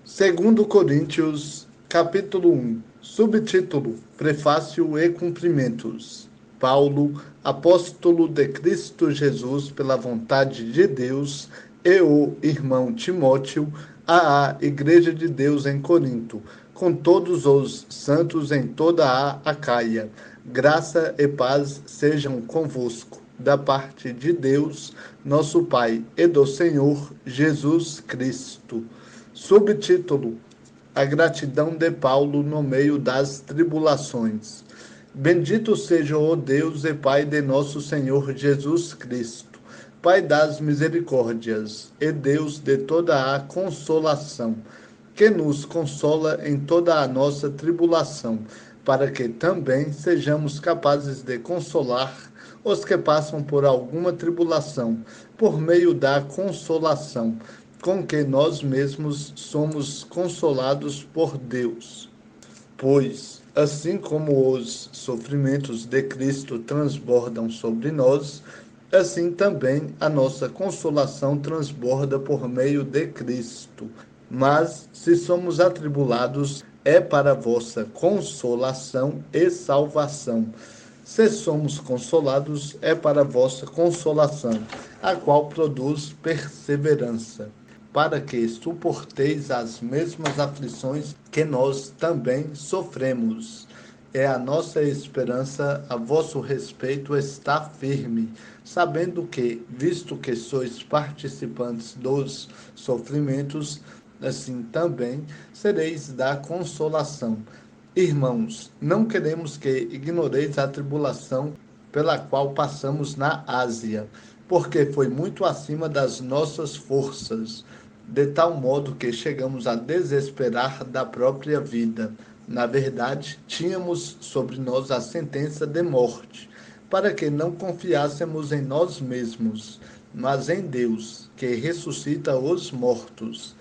Segundo Coríntios, capítulo 1, subtítulo, Prefácio e Cumprimentos. Paulo, apóstolo de Cristo Jesus pela vontade de Deus, e o irmão Timóteo, à Igreja de Deus em Corinto, com todos os santos em toda a Acaia. Graça e paz sejam convosco, da parte de Deus, nosso Pai, e do Senhor Jesus Cristo. Subtítulo: A gratidão de Paulo no meio das tribulações. Bendito seja o Deus e Pai de nosso Senhor Jesus Cristo, Pai das misericórdias e Deus de toda a consolação, que nos consola em toda a nossa tribulação, para que também sejamos capazes de consolar os que passam por alguma tribulação, por meio da consolação com que nós mesmos somos consolados por Deus. Pois, assim como os sofrimentos de Cristo transbordam sobre nós, assim também a nossa consolação transborda por meio de Cristo. Mas, se somos atribulados, é para vossa consolação e salvação. Se somos consolados, é para vossa consolação, a qual produz perseverança, para que suporteis as mesmas aflições que nós também sofremos. É a nossa esperança a vosso respeito está firme, sabendo que, visto que sois participantes dos sofrimentos, assim também sereis da consolação. Irmãos, não queremos que ignoreis a tribulação pela qual passamos na Ásia, porque foi muito acima das nossas forças, de tal modo que chegamos a desesperar da própria vida. Na verdade, tínhamos sobre nós a sentença de morte, para que não confiássemos em nós mesmos, mas em Deus, que ressuscita os mortos.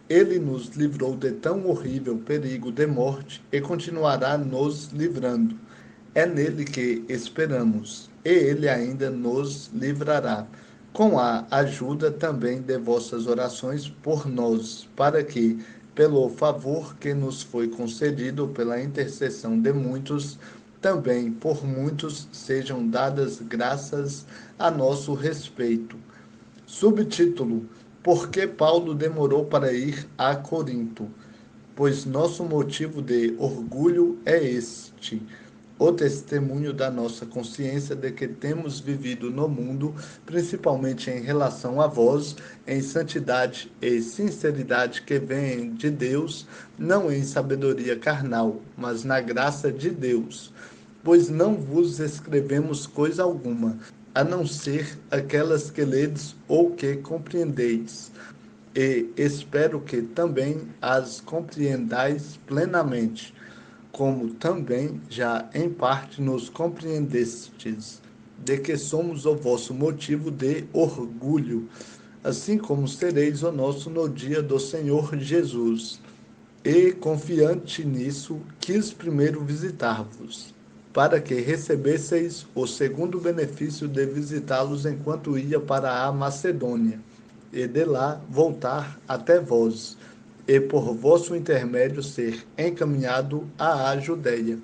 Ele nos livrou de tão horrível perigo de morte e continuará nos livrando. É nele que esperamos, e ele ainda nos livrará, com a ajuda também de vossas orações por nós, para que, pelo favor que nos foi concedido pela intercessão de muitos, também por muitos sejam dadas graças a nosso respeito. Subtítulo: Por que Paulo demorou para ir a Corinto? Pois nosso motivo de orgulho é este: o testemunho da nossa consciência de que temos vivido no mundo, principalmente em relação a vós, em santidade e sinceridade que vêm de Deus, não em sabedoria carnal, mas na graça de Deus. Pois não vos escrevemos coisa alguma, a não ser aquelas que ledes ou que compreendeis, e espero que também as compreendais plenamente, como também já em parte nos compreendestes, de que somos o vosso motivo de orgulho, assim como sereis o nosso no dia do Senhor Jesus. E, confiante nisso, quis primeiro visitar-vos, para que recebesseis o segundo benefício de visitá-los enquanto ia para a Macedônia, e de lá voltar até vós, e por vosso intermédio ser encaminhado à Judéia.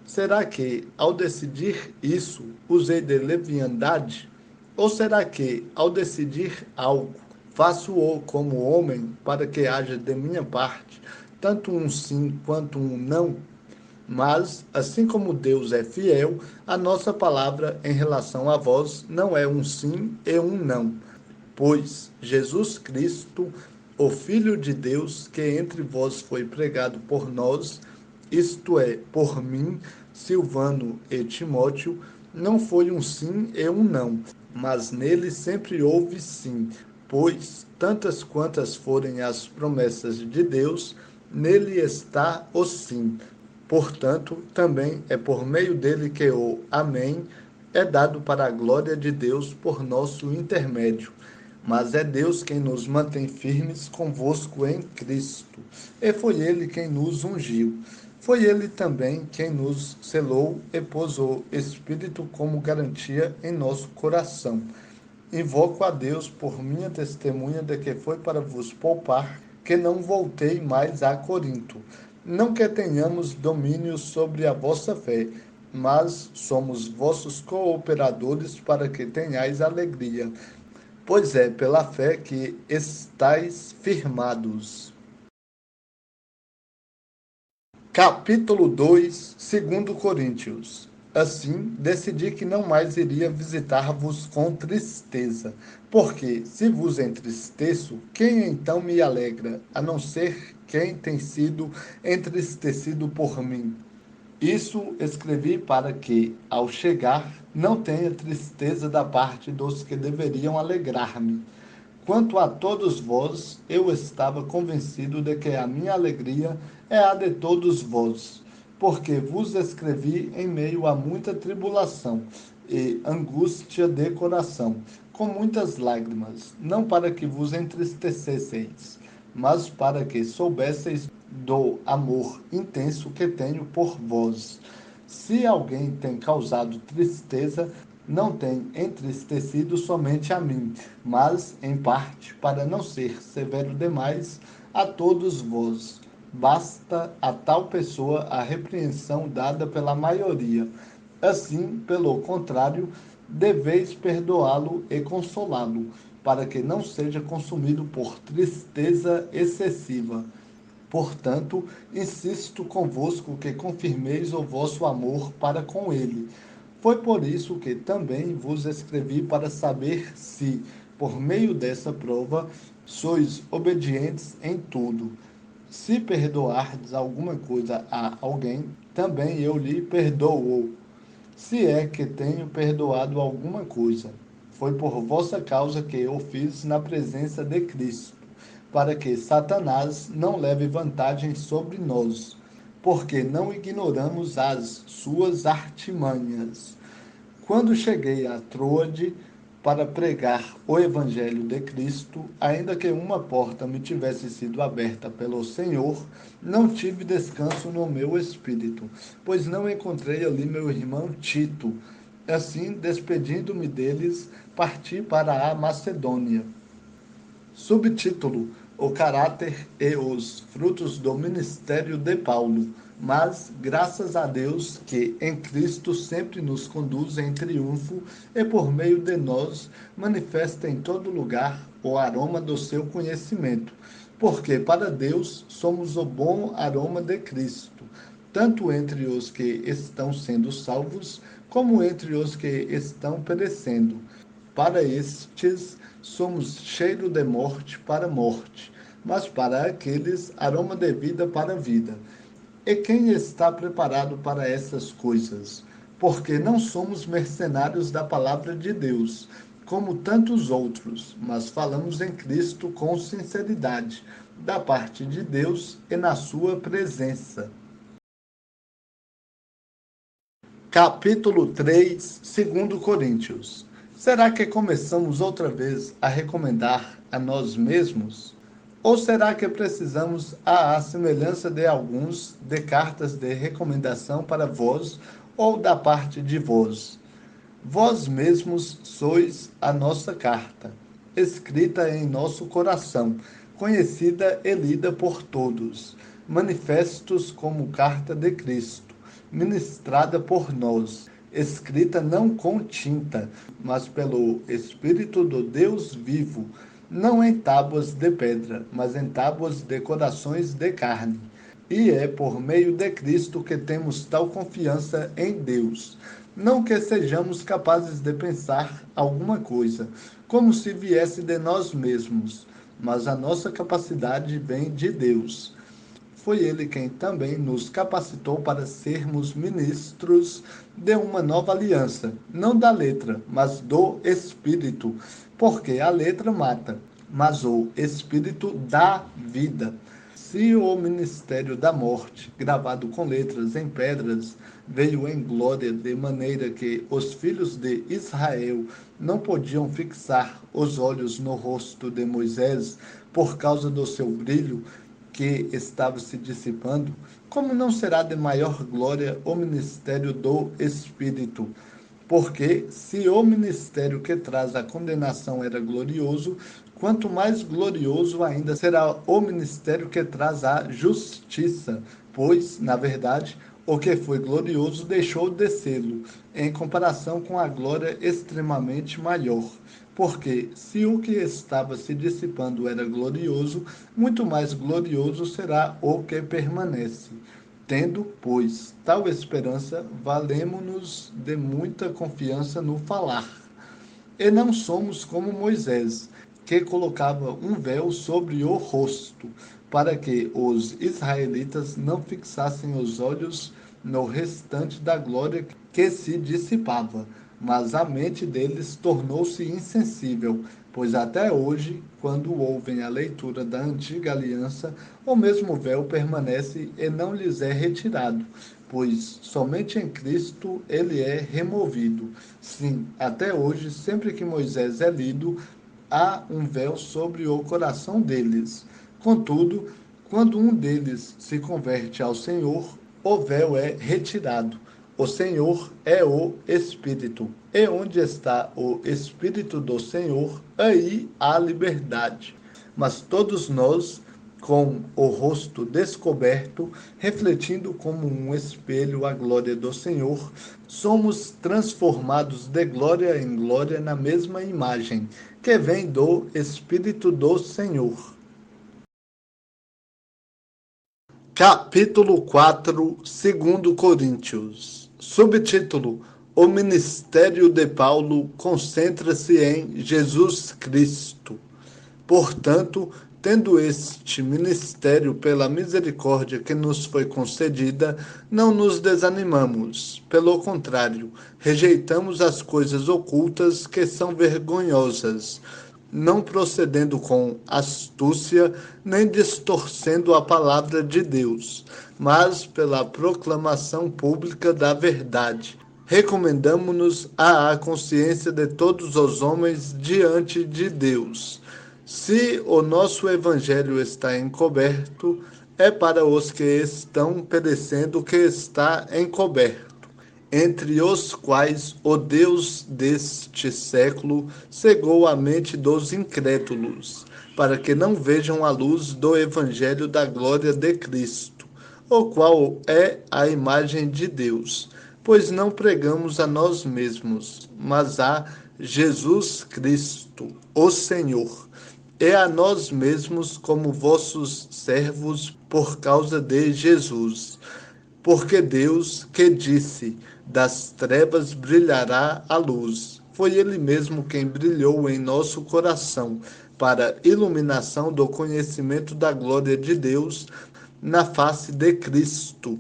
Será que, ao decidir isso, usei de leviandade? Ou será que, ao decidir algo, faço-o como homem, para que haja de minha parte tanto um sim quanto um não? Mas, assim como Deus é fiel, a nossa palavra em relação a vós não é um sim e um não. Pois Jesus Cristo, o Filho de Deus, que entre vós foi pregado por nós, isto é, por mim, Silvano e Timóteo, não foi um sim e um não, mas nele sempre houve sim, pois, tantas quantas forem as promessas de Deus, nele está o sim. Portanto, também é por meio dele que o Amém é dado para a glória de Deus por nosso intermédio. Mas é Deus quem nos mantém firmes convosco em Cristo. E foi Ele quem nos ungiu. Foi Ele também quem nos selou e pôs o Espírito como garantia em nosso coração. Invoco a Deus por minha testemunha de que foi para vos poupar que não voltei mais a Corinto. Não que tenhamos domínio sobre a vossa fé, mas somos vossos cooperadores para que tenhais alegria, pois é pela fé que estáis firmados. Capítulo 2, 2 Coríntios. Assim, decidi que não mais iria visitar-vos com tristeza, porque, se vos entristeço, quem então me alegra, a não ser quem tem sido entristecido por mim? Isso escrevi para que, ao chegar, não tenha tristeza da parte dos que deveriam alegrar-me. Quanto a todos vós, eu estava convencido de que a minha alegria é a de todos vós, porque vos escrevi em meio a muita tribulação e angústia de coração, com muitas lágrimas, não para que vos entristecesseis, mas para que soubesseis do amor intenso que tenho por vós. Se alguém tem causado tristeza, não tem entristecido somente a mim, mas, em parte, para não ser severo demais, a todos vós. Basta a tal pessoa a repreensão dada pela maioria. Assim, pelo contrário, deveis perdoá-lo e consolá-lo, para que não seja consumido por tristeza excessiva. Portanto, insisto convosco que confirmeis o vosso amor para com ele. Foi por isso que também vos escrevi para saber se, por meio dessa prova, sois obedientes em tudo. Se perdoardes alguma coisa a alguém, também eu lhe perdoo. Se é que tenho perdoado alguma coisa, foi por vossa causa que eu fiz na presença de Cristo, para que Satanás não leve vantagem sobre nós, porque não ignoramos as suas artimanhas. Quando cheguei a Troade para pregar o Evangelho de Cristo, ainda que uma porta me tivesse sido aberta pelo Senhor, não tive descanso no meu espírito, pois não encontrei ali meu irmão Tito. Assim, despedindo-me deles, parti para a Macedônia. Subtítulo: O caráter e os frutos do ministério de Paulo. Mas, graças a Deus, que em Cristo sempre nos conduz em triunfo e por meio de nós manifesta em todo lugar o aroma do seu conhecimento. Porque para Deus somos o bom aroma de Cristo, tanto entre os que estão sendo salvos, como entre os que estão perecendo. Para estes, somos cheiro de morte para morte, mas para aqueles, aroma de vida para vida. E quem está preparado para essas coisas? Porque não somos mercenários da palavra de Deus, como tantos outros, mas falamos em Cristo com sinceridade, da parte de Deus e na sua presença. Capítulo 3, 2 Coríntios. Será que começamos outra vez a recomendar a nós mesmos? Ou será que precisamos, à semelhança de alguns, de cartas de recomendação para vós ou da parte de vós? Vós mesmos sois a nossa carta, escrita em nosso coração, conhecida e lida por todos, manifestos como carta de Cristo, ministrada por nós, escrita não com tinta, mas pelo Espírito do Deus vivo, não em tábuas de pedra, mas em tábuas de corações de carne. E é por meio de Cristo que temos tal confiança em Deus. Não que sejamos capazes de pensar alguma coisa, como se viesse de nós mesmos, mas a nossa capacidade vem de Deus. Foi Ele quem também nos capacitou para sermos ministros de uma nova aliança, não da letra, mas do Espírito, porque a letra mata, mas o Espírito dá vida. Se o ministério da morte, gravado com letras em pedras, veio em glória de maneira que os filhos de Israel não podiam fixar os olhos no rosto de Moisés por causa do seu brilho, que estava se dissipando, como não será de maior glória o ministério do Espírito? Porque, se o ministério que traz a condenação era glorioso, quanto mais glorioso ainda será o ministério que traz a justiça, pois, na verdade, o que foi glorioso deixou de sê-lo, em comparação com a glória extremamente maior. Porque, se o que estava se dissipando era glorioso, muito mais glorioso será o que permanece. Tendo, pois, tal esperança, valemo-nos de muita confiança no falar. E não somos como Moisés, que colocava um véu sobre o rosto, para que os israelitas não fixassem os olhos no restante da glória que se dissipava, mas a mente deles tornou-se insensível, pois até hoje, quando ouvem a leitura da antiga aliança, o mesmo véu permanece e não lhes é retirado, pois somente em Cristo ele é removido. Sim, até hoje, sempre que Moisés é lido, há um véu sobre o coração deles. Contudo, quando um deles se converte ao Senhor, o véu é retirado. O Senhor é o Espírito. E onde está o Espírito do Senhor, aí há liberdade. Mas todos nós, com o rosto descoberto, refletindo como um espelho a glória do Senhor, somos transformados de glória em glória na mesma imagem, que vem do Espírito do Senhor. Capítulo 4, 2 Coríntios. Subtítulo: O ministério de Paulo concentra-se em Jesus Cristo. Portanto, tendo este ministério pela misericórdia que nos foi concedida, não nos desanimamos. Pelo contrário, rejeitamos as coisas ocultas que são vergonhosas, não procedendo com astúcia, nem distorcendo a palavra de Deus, mas pela proclamação pública da verdade. Recomendamo-nos à consciência de todos os homens diante de Deus. Se o nosso evangelho está encoberto, é para os que estão perecendo que está encoberto, entre os quais o Deus deste século cegou a mente dos incrédulos, para que não vejam a luz do evangelho da glória de Cristo, o qual é a imagem de Deus. Pois não pregamos a nós mesmos, mas a Jesus Cristo, o Senhor, e a nós mesmos como vossos servos por causa de Jesus. Porque Deus, que disse: das trevas brilhará a luz, foi Ele mesmo quem brilhou em nosso coração, para iluminação do conhecimento da glória de Deus na face de Cristo.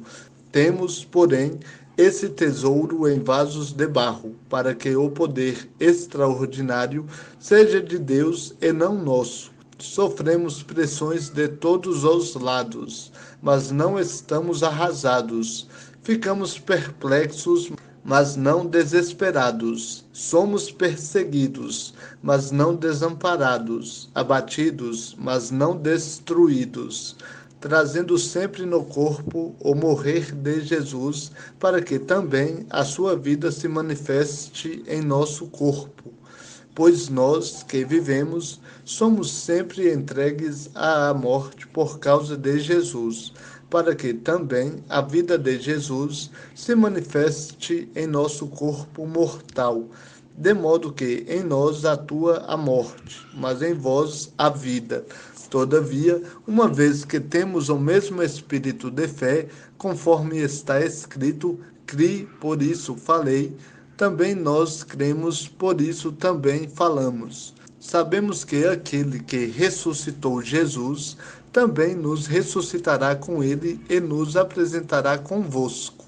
Temos, porém, esse tesouro em vasos de barro, para que o poder extraordinário seja de Deus e não nosso. Sofremos pressões de todos os lados, mas não estamos arrasados. Ficamos perplexos, mas não desesperados. Somos perseguidos, mas não desamparados. Abatidos, mas não destruídos, trazendo sempre no corpo o morrer de Jesus, para que também a sua vida se manifeste em nosso corpo. Pois nós que vivemos somos sempre entregues à morte por causa de Jesus, para que também a vida de Jesus se manifeste em nosso corpo mortal, de modo que em nós atua a morte, mas em vós a vida. Todavia, uma vez que temos o mesmo espírito de fé, conforme está escrito, criei, por isso falei, também nós cremos, por isso também falamos. Sabemos que aquele que ressuscitou Jesus também nos ressuscitará com ele e nos apresentará convosco.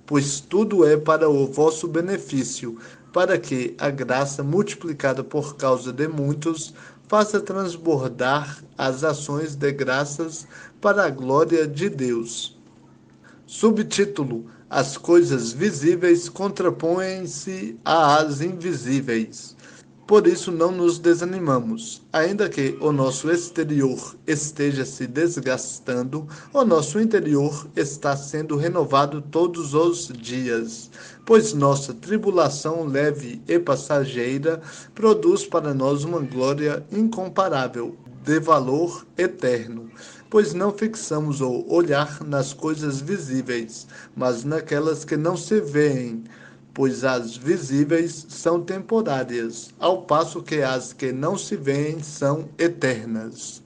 Pois tudo é para o vosso benefício, para que a graça multiplicada por causa de muitos faça transbordar as ações de graças para a glória de Deus. Subtítulo: As coisas visíveis contrapõem-se às invisíveis. Por isso não nos desanimamos. Ainda que o nosso exterior esteja se desgastando, o nosso interior está sendo renovado todos os dias, pois nossa tribulação leve e passageira produz para nós uma glória incomparável, de valor eterno, pois não fixamos o olhar nas coisas visíveis, mas naquelas que não se veem, pois as visíveis são temporárias, ao passo que as que não se veem são eternas.